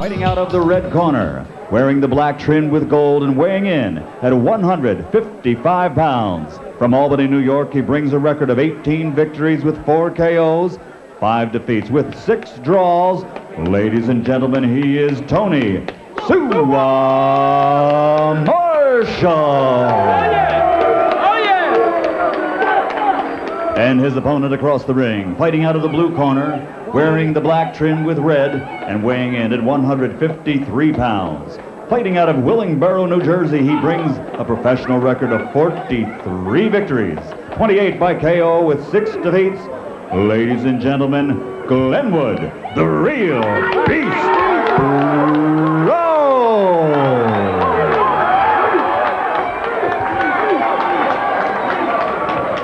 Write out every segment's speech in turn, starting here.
Fighting out of the red corner, wearing the black trimmed with gold and weighing in at 155 pounds. From Albany, New York, he brings a record of 18 victories with 4 KOs, 5 defeats with 6 draws. Ladies and gentlemen, he is Tony Marshall. And his opponent across the ring, fighting out of the blue corner, wearing the black trimmed with red and weighing in at 153 pounds. Fighting out of Willingboro, New Jersey, he brings a professional record of 43 victories, 28 by KO with 6 defeats. Ladies and gentlemen, Glenwood, the real beast,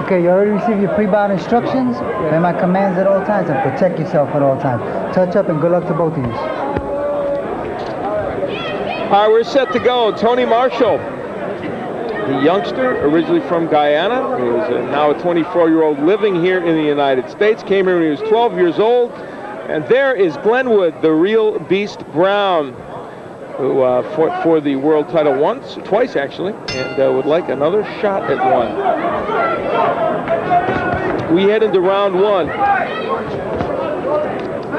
Okay, you already received your pre-bout instructions. They're my commands at all times, and protect yourself at all times. Touch up and good luck to both of you. All right, we're set to go. Tony Marshall, the youngster, originally from Guyana, who is now a 24-year-old living here in the United States. Came here when he was 12 years old. And there is Glenwood, the real beast Brown, who fought for the world title twice actually, and would like another shot at one. We head into round 1.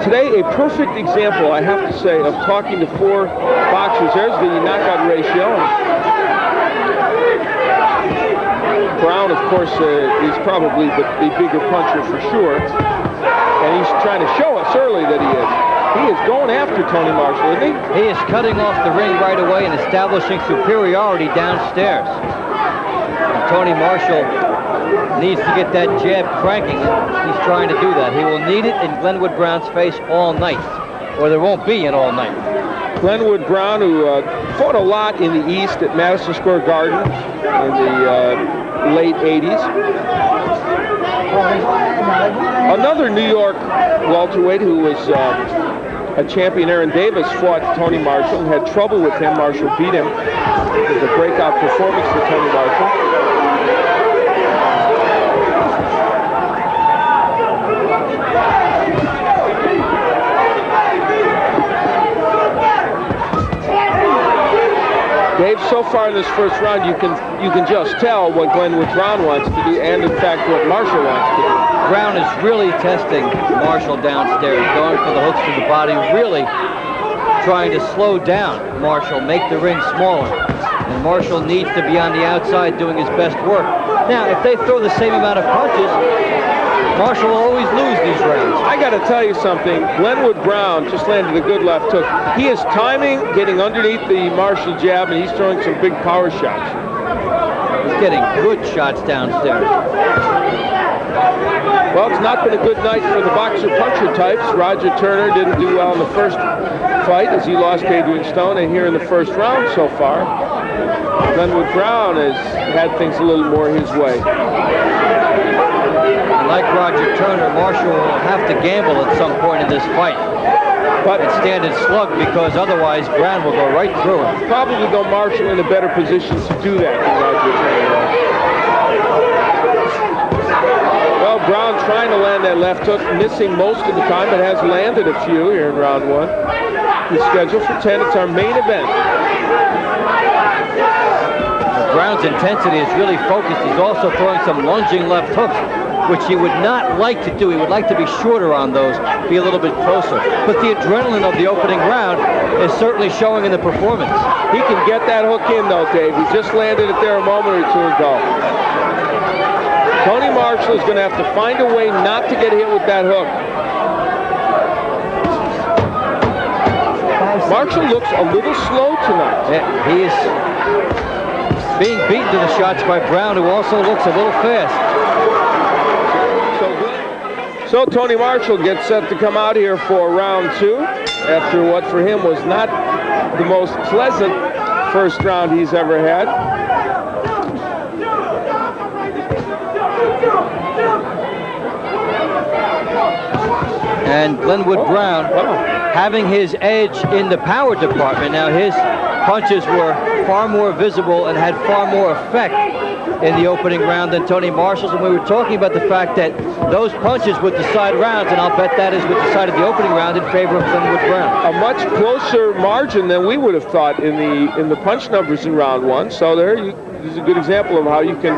Today, a perfect example, I have to say, of talking to 4 boxers. There's the knockout ratio. Brown, of course, is probably the bigger puncher for sure. And he's trying to show us early that he is. He is going after Tony Marshall, isn't he? He is cutting off the ring right away and establishing superiority downstairs. And Tony Marshall needs to get that jab cranking. He's trying to do that. He will need it in Glenwood Brown's face all night, or there won't be an all night. Glenwood Brown, who fought a lot in the East at Madison Square Garden in the late 80s. Another New York welterweight who was a champion, Aaron Davis, fought Tony Marshall and had trouble with him. Marshall beat him. It was a breakout performance for Tony Marshall. Dave, so far in this first round, you can just tell what Glenwood Brown wants to do, and in fact what Marshall wants to do. Brown is really testing Marshall downstairs, going for the hooks to the body, really trying to slow down Marshall, make the ring smaller. And Marshall needs to be on the outside doing his best work. Now, if they throw the same amount of punches, Marshall will always lose these rounds. I got to tell you something. Glenwood Brown just landed a good left hook. He is timing, getting underneath the Marshall jab, and he's throwing some big power shots. He's getting good shots downstairs. Well, it's not been a good night for the boxer-puncher types. Roger Turner didn't do well in the first fight as he lost to Adrian Stone, and here in the first round so far, Glenwood Brown has had things a little more his way. Like Roger Turner, Marshall will have to gamble at some point in this fight. But stand and slug, because otherwise Brown will go right through him. Probably though Marshall in a better position to do that than Roger Turner. Well, Brown trying to land that left hook, missing most of the time, but has landed a few here in round 1. He's scheduled for 10. It's our main event. Brown's intensity is really focused. He's also throwing some lunging left hooks, which he would not like to do. He would like to be shorter on those, be a little bit closer. But the adrenaline of the opening round is certainly showing in the performance. He can get that hook in, though, Dave. He just landed it there a moment or 2 ago. Tony Marshall is going to have to find a way not to get hit with that hook. Marshall looks a little slow tonight. Yeah, he is being beaten to the shots by Brown, who also looks a little fast. So Tony Marshall gets set to come out here for round 2 after what for him was not the most pleasant first round he's ever had. And Glenwood Brown having his edge in the power department. Now his punches were far more visible and had far more effect in the opening round than Tony Marshall's, and we were talking about the fact that those punches would decide rounds, and I'll bet that is what decided the opening round in favor of Glenwood Brown. A much closer margin than we would have thought in the punch numbers in round one. So this is a good example of how you can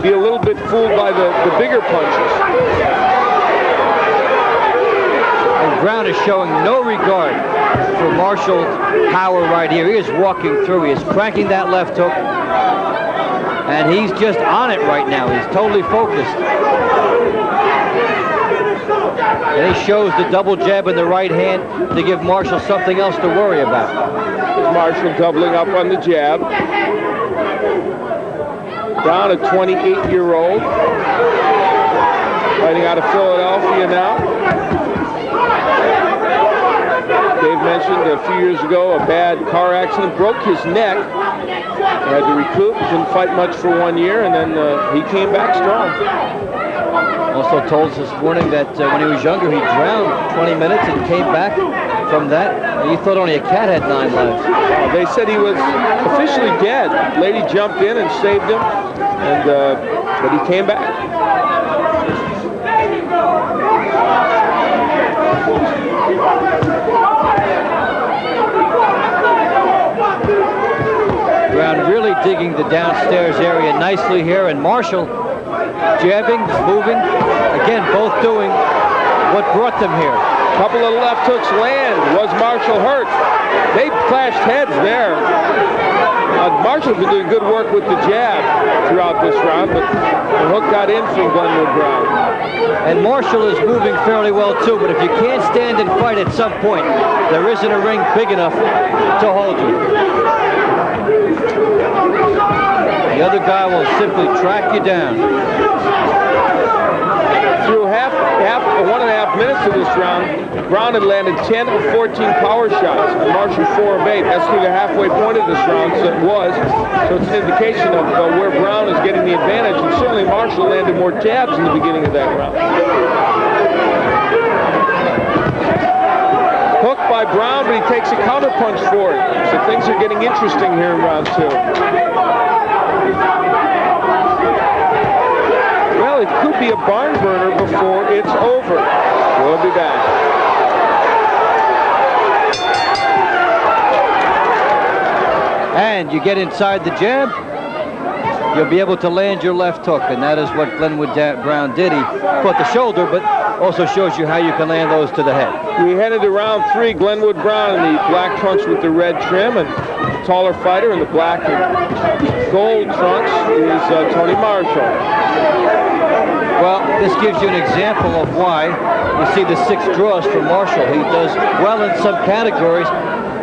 be a little bit fooled by the bigger punches. And Brown is showing no regard for Marshall's power right here. He is walking through. He is cranking that left hook. And he's just on it right now. He's totally focused. And he shows the double jab in the right hand to give Marshall something else to worry about. Marshall doubling up on the jab. Brown, a 28-year-old. Fighting out of Philadelphia now. Dave mentioned a few years ago a bad car accident, broke his neck. Had to recoup, didn't fight much for 1 year, and then he came back strong. Also told us this morning that when he was younger, he drowned 20 minutes and came back from that. He thought only a cat had 9 lives. They said he was officially dead. Lady jumped in and saved him, and but he came back. Brown really digging the downstairs area nicely here, and Marshall jabbing, moving. Again, both doing what brought them here. Couple of left hooks land. Was Marshall hurt? They clashed heads there. Marshall's been doing good work with the jab throughout this round, but the hook got in from Glenwood Brown. And Marshall is moving fairly well too, but if you can't stand and fight at some point, there isn't a ring big enough to hold you. The other guy will simply track you down. Through 1.5 minutes of this round, Brown had landed 10 of 14 power shots, and Marshall 4 of 8. That's through the halfway point of this round, so it's an indication of where Brown is getting the advantage, and certainly Marshall landed more jabs in the beginning of that round. Hooked by Brown, but he takes a counterpunch for it. So things are getting interesting here in round 2. Well, it could be a barn burner before it's over. We'll be back. And you get inside the jab, you'll be able to land your left hook, and that is what Glenwood Brown did. He caught the shoulder, but also shows you how you can land those to the head. We headed to round 3. Glenwood Brown in the black trunks with the red trim, and the taller fighter in the black and gold trunks is Tony Marshall. Well, this gives you an example of why you see the 6 draws from Marshall. He does well in some categories,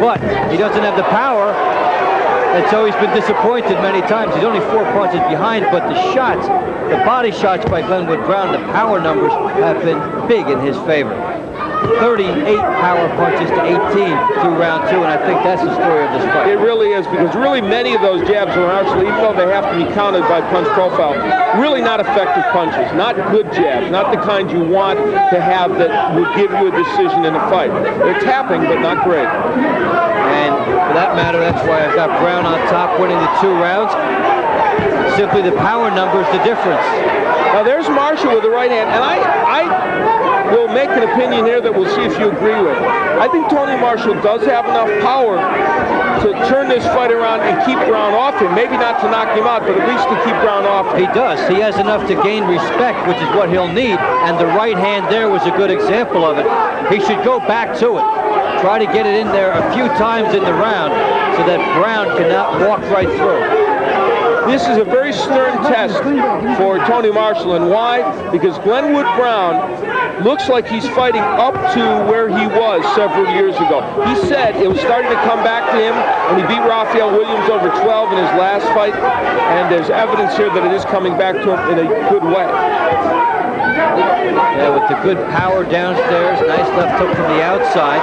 but he doesn't have the power, and so he's been disappointed many times. He's only 4 punches behind, but the shots, the body shots by Glenwood Brown, the power numbers have been big in his favor. 38 power punches to 18 through round 2, and I think that's the story of this fight. It really is, because really many of those jabs are actually, even though they have to be counted by punch profile, really not effective punches, not good jabs, not the kind you want to have that would give you a decision in a fight. They're tapping, but not great. And for that matter, that's why I've got Brown on top winning the 2 rounds. Simply the power numbers, the difference. Now there's Marshall with the right hand, and I will make an opinion here that we'll see if you agree with. I think Tony Marshall does have enough power to turn this fight around and keep Brown off him. Maybe not to knock him out, but at least to keep Brown off him. He does. He has enough to gain respect, which is what he'll need, and the right hand there was a good example of it. He should go back to it. Try to get it in there a few times in the round so that Brown cannot walk right through. This is a very stern test for Tony Marshall, and why? Because Glenwood Brown looks like he's fighting up to where he was several years ago. He said it was starting to come back to him when he beat Raphael Williams over 12 in his last fight, and there's evidence here that it is coming back to him in a good way. Yeah, with the good power downstairs, nice left hook from the outside.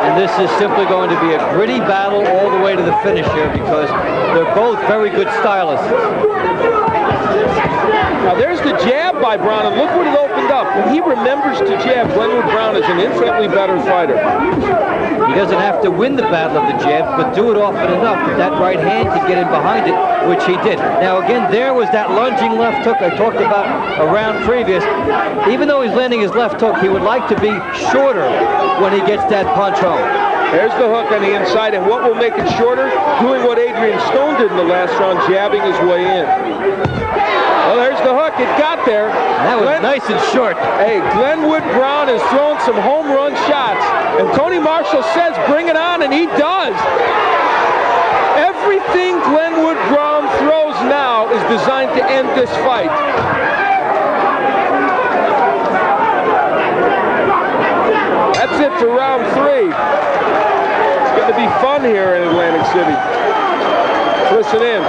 And this is simply going to be a gritty battle all the way to the finish here, because they're both very good stylists. Now there's the jab by Brown, and look what it opened up. When he remembers to jab, Glenwood Brown is an infinitely better fighter. He doesn't have to win the battle of the jabs, but do it often enough that that right hand can get in behind it, which he did. Now again, there was that lunging left hook I talked about a round previous. Even though he's landing his left hook, he would like to be shorter when he gets that punch home. There's the hook on the inside, and what will make it shorter? Doing what Adrian Stone did in the last round, jabbing his way in. Well, there's the hook. It got there. That was nice and short. Hey, Glenwood Brown has thrown some home run shots, and Tony Marshall says, bring it on, and he does. Everything Glenwood Brown throws now is designed to end this fight. That's it for round 3. It's going to be fun here in Atlantic City. Listen in.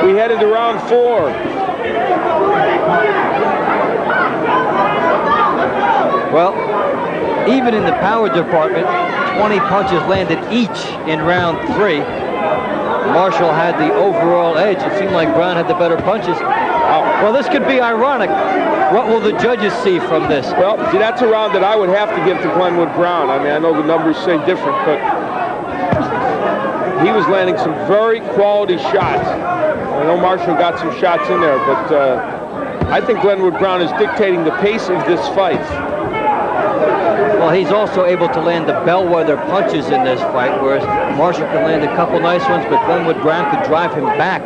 We head into round 4. Well, even in the power department, 20 punches landed each in round 3. Marshall had the overall edge. It seemed like Brown had the better punches. Well, this could be ironic. What will the judges see from this? Well, see, that's a round that I would have to give to Glenwood Brown. I mean, I know the numbers say different, but he was landing some very quality shots. I know Marshall got some shots in there, but I think Glenwood Brown is dictating the pace of this fight. Well, he's also able to land the bellwether punches in this fight, whereas Marshall can land a couple nice ones, but Glenwood Brown could drive him back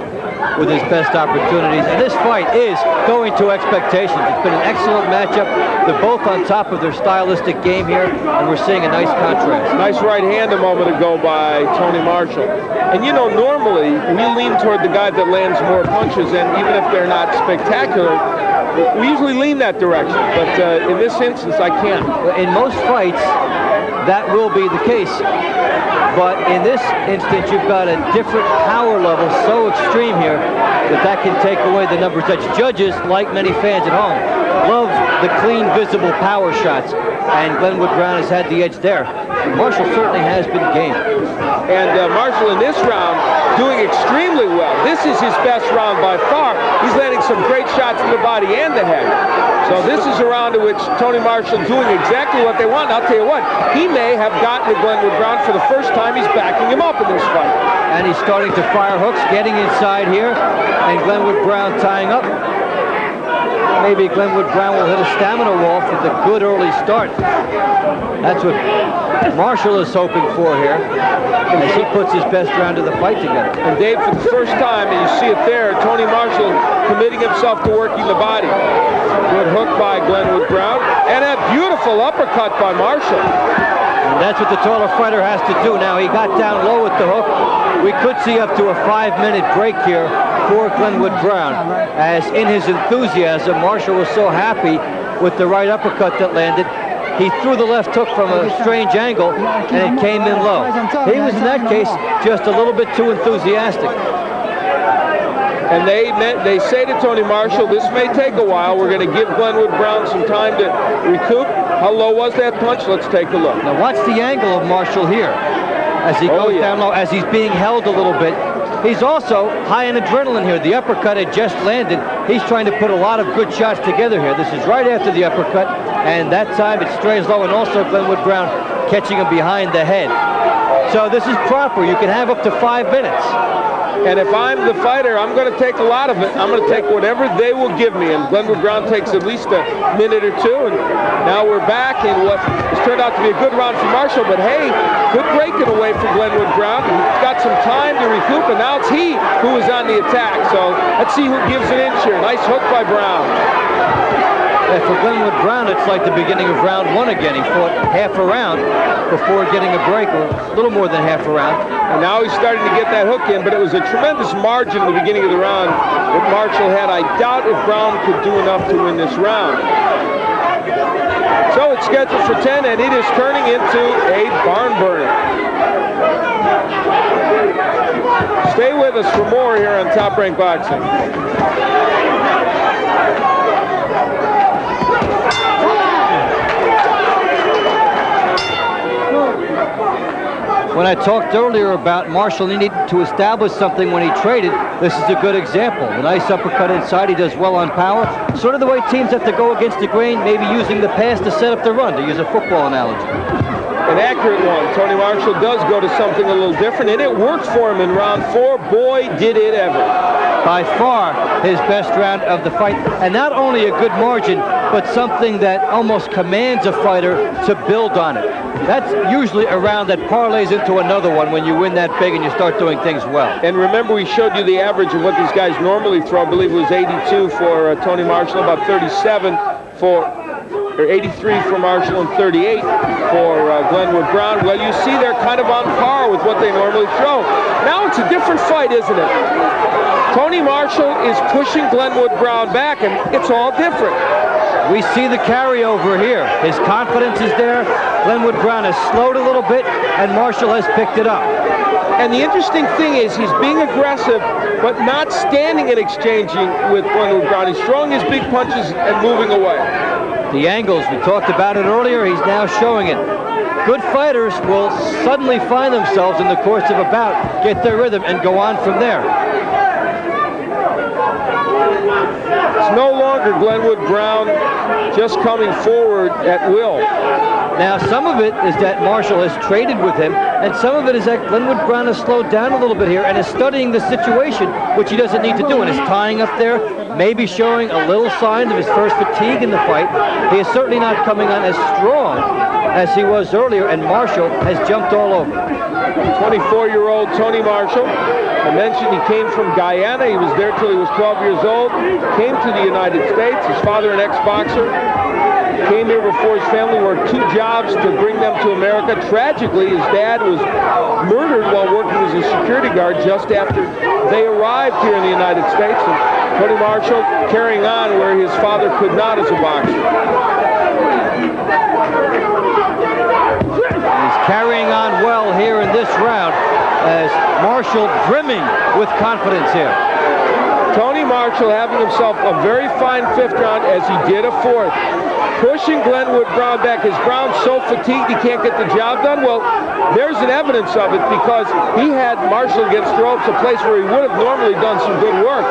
with his best opportunities. And this fight is going to expectations. It's been an excellent matchup. They're both on top of their stylistic game here, and we're seeing a nice contrast. Nice right hand a moment ago by Tony Marshall. And you know, normally we lean toward the guy that lands more punches, and even if they're not spectacular, we usually lean that direction. But in this instance, I can't. In most fights, that will be the case. But in this instance, you've got a different power level so extreme here that can take away the numbers. That judges, like many fans at home, love the clean, visible power shots. And Glenwood Brown has had the edge there. Marshall certainly has been game. And Marshall in this round doing extremely well. This is his best round by far. He's landing some great shots in the body and the head. So this is a round in which Tony Marshall doing exactly what they want. And I'll tell you what, he may have gotten to Glenwood Brown for the first time. He's backing him up in this fight. And he's starting to fire hooks, getting inside here, and Glenwood Brown tying up. Maybe Glenwood Brown will hit a stamina wall for the good early start. That's what Marshall is hoping for here, as he puts his best round of the fight together. And Dave, for the first time, and you see it there, Tony Marshall committing himself to working the body. Good hook by Glenwood Brown, and a beautiful uppercut by Marshall. And that's what the taller fighter has to do now. He got down low with the hook. We could see up to a 5-minute break here for Glenwood Brown, as in his enthusiasm, Marshall was so happy with the right uppercut that landed. He threw the left hook from a strange angle, and it came in low. He was, in that case, just a little bit too enthusiastic. And they say to Tony Marshall, this may take a while. We're going to give Glenwood Brown some time to recoup. How low was that punch? Let's take a look. Now watch the angle of Marshall here as he goes down low, as he's being held a little bit. He's also high in adrenaline here. The uppercut had just landed. He's trying to put a lot of good shots together here. This is right after the uppercut, and that time it strays low, and also Glenwood Brown catching him behind the head. So this is proper. You can have up to 5 minutes. And if I'm the fighter, I'm going to take a lot of it. I'm going to take whatever they will give me. And Glenwood Brown takes at least a minute or two. And now we're back in what has turned out to be a good round for Marshall. But hey, good breaking away for Glenwood Brown. He's got some time to recoup, and now it's he who is on the attack. So let's see who gives an inch here. Nice hook by Brown. And for Glenwood Brown, it's like the beginning of round 1 again. He fought half a round before getting a break, or a little more than half a round. And now he's starting to get that hook in, but it was a tremendous margin at the beginning of the round that Marshall had. I doubt if Brown could do enough to win this round. So it's scheduled for 10, and it is turning into a barn burner. Stay with us for more here on Top Rank Boxing. When I talked earlier about Marshall needing to establish something when he traded, this is a good example. A nice uppercut inside. He does well on power. Sort of the way teams have to go against the grain, maybe using the pass to set up the run, to use a football analogy. An accurate one. Tony Marshall does go to something a little different, and it worked for him in round 4. Boy, did it ever. By far his best round of the fight, and not only a good margin, but something that almost commands a fighter to build on it. That's usually a round that parlays into another one when you win that big and you start doing things well. And remember, we showed you the average of what these guys normally throw. I believe it was 82 for Tony Marshall, about 37 for, or 83 for Marshall and 38 for Glenwood Brown. Well, you see they're kind of on par with what they normally throw. Now it's a different fight, isn't it? Tony Marshall is pushing Glenwood Brown back, and it's all different. We see the carryover here. His confidence is there. Glenwood Brown has slowed a little bit, and Marshall has picked it up. And the interesting thing is he's being aggressive, but not standing and exchanging with Glenwood Brown. He's throwing his big punches and moving away. The angles, we talked about it earlier, he's now showing it. Good fighters will suddenly find themselves in the course of a bout, get their rhythm, and go on from there. It's no longer Glenwood Brown just coming forward at will. Now, some of it is that Marshall has traded with him, and some of it is that Glenwood Brown has slowed down a little bit here and is studying the situation, which he doesn't need to do, and is tying up there, maybe showing a little signs of his first fatigue in the fight. He is certainly not coming on as strong as he was earlier, and Marshall has jumped all over. 24-year-old Tony Marshall. I mentioned he came from Guyana. He was there till he was 12 years old. Came to the United States. His father, an ex-boxer, came here before his family worked 2 jobs to bring them to America. Tragically, his dad was murdered while working as a security guard just after they arrived here in the United States. And Tony Marshall carrying on where his father could not as a boxer. He's carrying on well here in this round as Marshall brimming with confidence here. Tony Marshall having himself a very fine 5th round as he did a 4th. Pushing Glenwood Brown back. Is Brown so fatigued he can't get the job done? Well, there's an evidence of it because he had Marshall against the ropes, a place where he would have normally done some good work.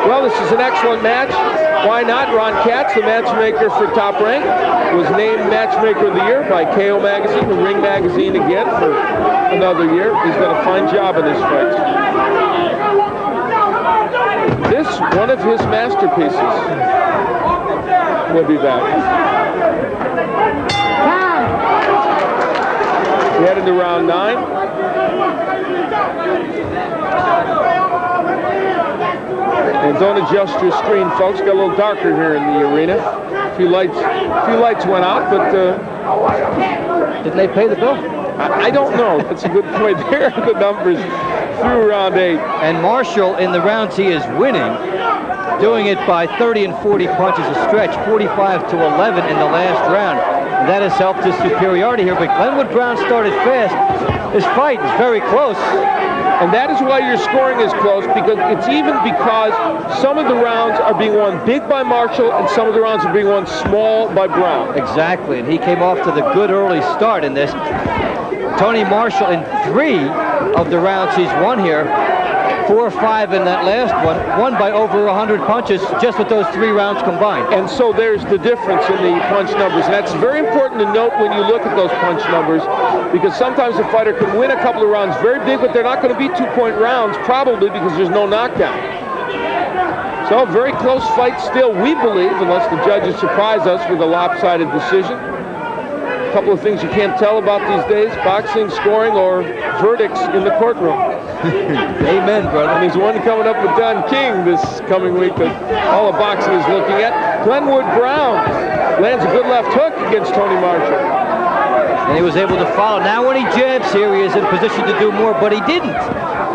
Well, this is an excellent match. Why not? Ron Katz, the matchmaker for Top Rank, was named Matchmaker of the Year by KO Magazine, the Ring Magazine again for another year. He's done a fine job in this fight. This, one of his masterpieces. We'll be back. We head into round 9. And don't adjust your screen, folks. Got a little darker here in the arena. A few lights went out, but didn't they pay the bill? I don't know. That's a good point. There are the numbers through round 8. And Marshall, in the rounds he is winning, doing it by 30 and 40 punches a stretch, 45 to 11 in the last round. And that has helped his superiority here. But Glenwood Brown started fast. This fight is very close. And that is why your scoring is close, because it's even because some of the rounds are being won big by Marshall and some of the rounds are being won small by Brown. Exactly, and he came off to the good early start in this. Tony Marshall, in 3 of the rounds he's won here, 4 or 5 in that last one, won by over 100 punches just with those 3 rounds combined. And so there's the difference in the punch numbers. And that's very important to note when you look at those punch numbers, because sometimes a fighter can win a couple of rounds very big, but they're not going to be 2-point rounds, probably because there's no knockdown. So very close fight still, we believe, unless the judges surprise us with a lopsided decision. A couple of things you can't tell about these days: boxing, scoring, or verdicts in the courtroom. Amen, brother. And he's one coming up with Don King this coming week that all of boxing is looking at. Glenwood Brown lands a good left hook against Tony Marshall. And he was able to follow. Now when he jabs here, he is in position to do more, but he didn't.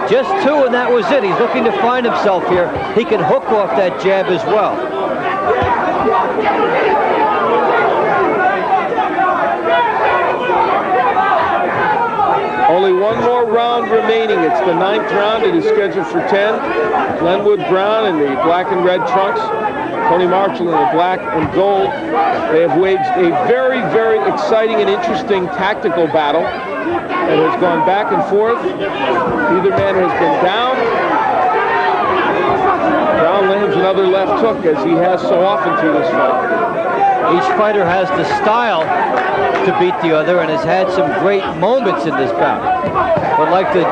Just 2, and that was it. He's looking to find himself here. He can hook off that jab as well. Only one more round remaining. It's the 9th round. It is scheduled for 10. Glenwood Brown in the black and red trunks. Tony Marshall in the black and gold. They have waged a very, very exciting and interesting tactical battle. It has gone back and forth. Either man has been down. Brown lands another left hook, as he has so often through this fight. Each fighter has the style to beat the other and has had some great moments in this bout. But like the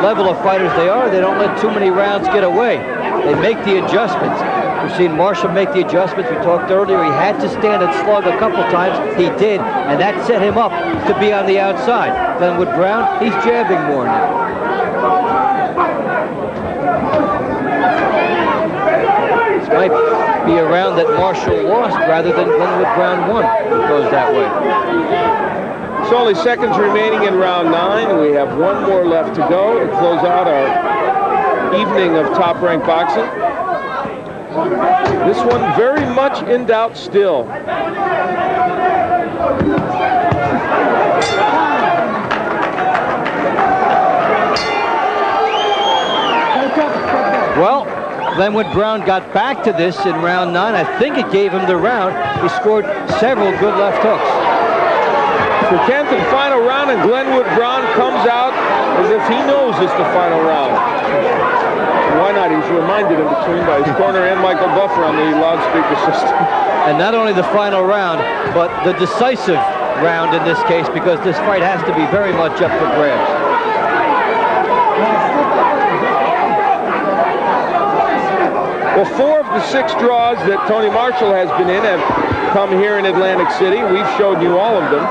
level of fighters they are, they don't let too many rounds get away. They make the adjustments. We've seen Marshall make the adjustments. We talked earlier, he had to stand and slug a couple times. He did, and that set him up to be on the outside. Glenwood Brown, he's jabbing more now. This might be a round that Marshall lost rather than Glenwood Brown won. It goes that way. It's only seconds remaining in round 9. We have one more left to go to close out our evening of Top Rank Boxing. This one very much in doubt still. Well, Glenwood Brown got back to this in round 9. I think it gave him the round. He scored several good left hooks. The 10th and final round, and Glenwood Brown comes out as if he knows it's the final round. Why not? He's reminded in between by his corner and Michael Buffer on the loudspeaker system. And not only the final round, but the decisive round in this case, because this fight has to be very much up for grabs. Well, 4 of the 6 draws that Tony Marshall has been in have come here in Atlantic City. We've showed you all of them.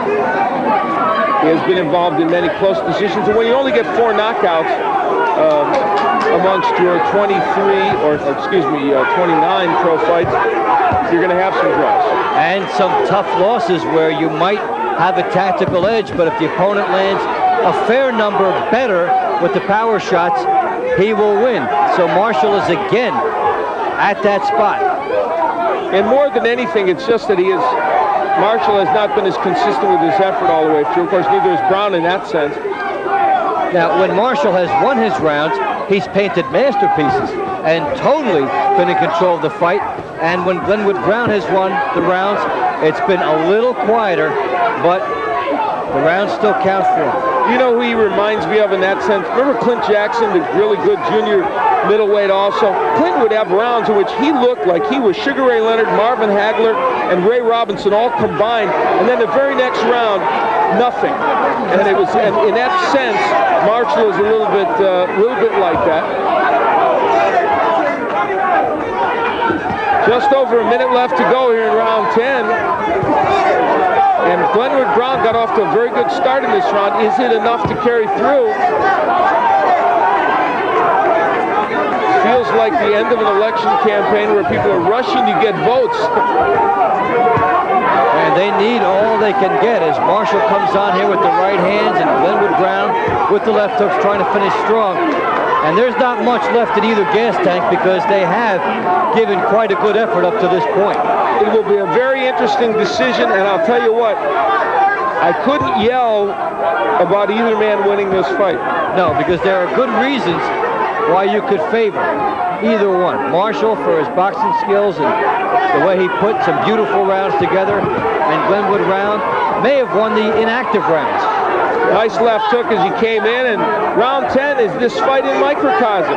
He has been involved in many close decisions. And when you only get 4 knockouts amongst your 29 pro fights, you're going to have some draws. And some tough losses where you might have a tactical edge, but if the opponent lands a fair number better with the power shots, he will win. So Marshall is again at that spot. And more than anything, it's just that Marshall has not been as consistent with his effort all the way through. Of course, neither is Brown in that sense. Now, when Marshall has won his rounds, he's painted masterpieces and totally been in control of the fight. And when Glenwood Brown has won the rounds, it's been a little quieter, but the rounds still count for him. You know who he reminds me of in that sense? Remember Clint Jackson, the really good junior middleweight also? Clint would have rounds in which he looked like he was Sugar Ray Leonard, Marvin Hagler, and Ray Robinson all combined. And then the very next round, nothing. And it was, and in that sense, Marshall is a little bit like that. Just over a minute left to go here in round 10. And Glenwood Brown got off to a very good start in this round. Is it enough to carry through? Feels like the end of an election campaign where people are rushing to get votes. And they need all they can get as Marshall comes on here with the right hands and Glenwood Brown with the left hooks trying to finish strong. And there's not much left in either gas tank because they have given quite a good effort up to this point. It will be a very interesting decision, and I'll tell you what, I couldn't yell about either man winning this fight. No, because there are good reasons why you could favor either one. Marshall for his boxing skills and the way he put some beautiful rounds together, and Glenwood Brown may have won the inactive rounds. Nice left hook as he came in, and round 10 is this fight in microcosm.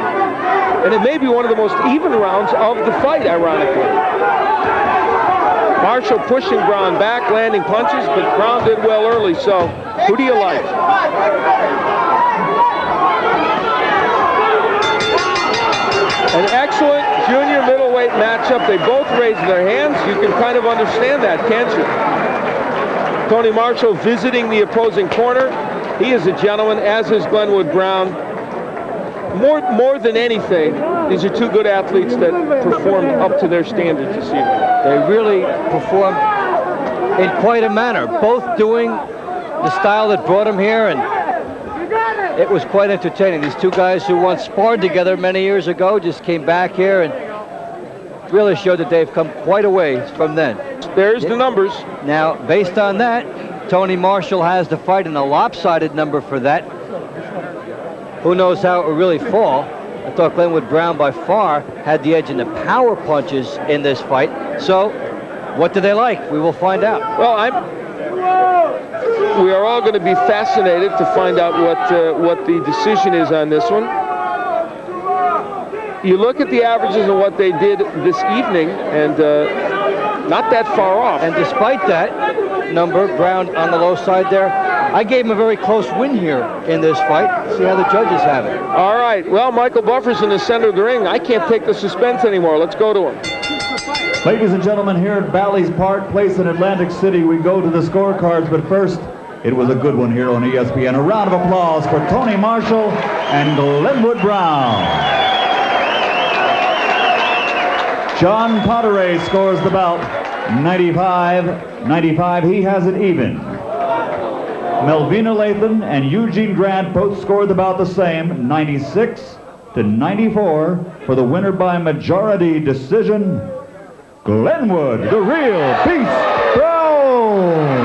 And it may be one of the most even rounds of the fight, ironically. Marshall pushing Brown back, landing punches, but Brown did well early, so who do you like? An excellent junior middleweight matchup. They both raised their hands. You can kind of understand that, can't you? Tony Marshall visiting the opposing corner. He is a gentleman, as is Glenwood Brown. More than anything, these are two good athletes that performed up to their standards this evening. They really performed in quite a manner, both doing the style that brought them here, and it was quite entertaining. These two guys who once sparred together many years ago just came back here and really showed that they've come quite a ways from then. There's the numbers. Now, based on that, Tony Marshall has the fight in a lopsided number for that. Who knows how it will really fall? I thought Glenwood Brown by far had the edge in the power punches in this fight. So, what do they like? We will find out. Well, we are all going to be fascinated to find out what the decision is on this one. You look at the averages of what they did this evening, and not that far off. And despite that number, Brown on the low side there, I gave him a very close win here in this fight. See how the judges have it. All right. Well, Michael Buffer's in the center of the ring. I can't take the suspense anymore. Let's go to him. Ladies and gentlemen, here at Bally's Park Place in Atlantic City, we go to the scorecards, but first, it was a good one here on ESPN. A round of applause for Tony Marshall and Glenwood Brown. John Potteray scores the bout 95. He has it even. Melvina Lathan and Eugene Grant both scored the bout the same, 96-94, for the winner by majority decision, Glenwood, the real Beast Brown.